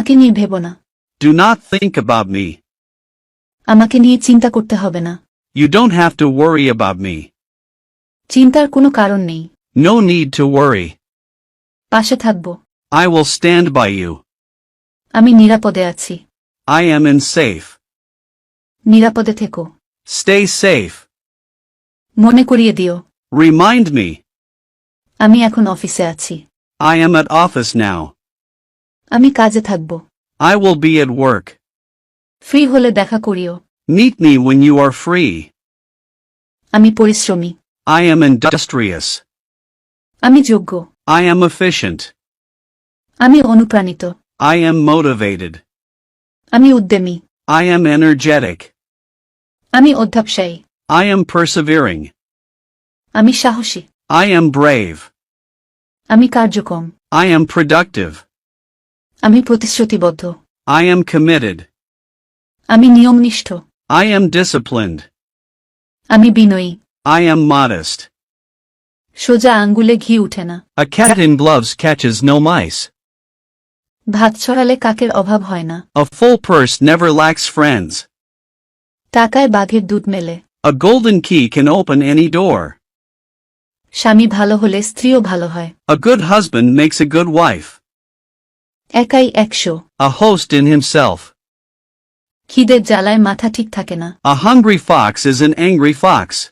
আমাকে নিয়ে ভেবো না। Do not think about me. আমাকে নিয়ে চিন্তা করতে হবে না। You don't have to worry about me. চিন্তার কোনো কারণ নেই। No need to worry. পাশে থাকবো। I will stand by you. আমি নিরাপদে আছি। I am in safe. নিরাপদে থেকো। Stay safe. মনে করিয়ে দিও। Remind me. আমি এখন অফিসে আছি। I am at office now. আমি কাজে থাকবো। I will be at work. Free হলে দেখা করিও। Meet me when you are free. আমি পরিশ্রমী। I am industrious. আমি যোগ্য। I am efficient. আমি অনুপ্রাণিত। I am motivated. আমি উদ্যমী। I am energetic. আমি অধ্যবসায়ী। I am persevering. আমি সাহসী। I am brave. আমি কার্যক্ষম। I am productive. আমি প্রতিশ্রুতিবদ্ধ। I am committed. আমি নিয়মনিষ্ঠ। I am disciplined. আমি বিনয়ী। I am modest. সোজা আঙ্গুলে ঘি উঠে না। A cat in gloves catches no mice. ভাত ছড়ালে কাকের অভাব হয় না। A full purse never lacks friends. টাকায় বাঘের দুধ মেলে। A golden key can open any door. স্বামী ভালো হলে স্ত্রীও ভালো হয়। A good husband makes a good wife. একাই 100। A host in himself. খিদের জ্বালায় মাথা ঠিক থাকে না। A hungry fox is an angry fox.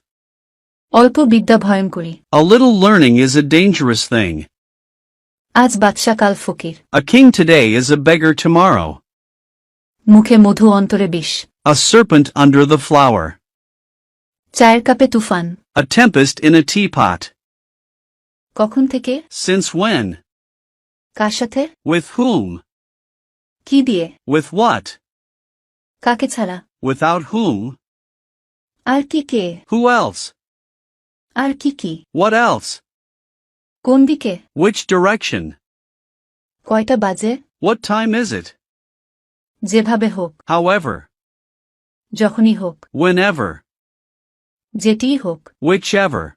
অল্প বিদ্যা ভয়ঙ্করী। A little learning is a dangerous thing. আজ বাদশা কাল ফকির। A king today is a beggar tomorrow. মুখে মধু অন্তরে বিষ। A serpent under the flower. চায়ের কাপে তুফান। A tempest in a teapot. কখন থেকে? Since when? কার সাথে? With whom? কি দিয়ে? With what? কাকে ছাড়া? Without whom? আর কি কে? Who else? আর কি কি? What else? কোন দিকে? Which direction? কয়টা বাজে? What time is it? যেভাবে হোক। However. যখনই হোক। Whenever. যেটিই হোক। Whichever.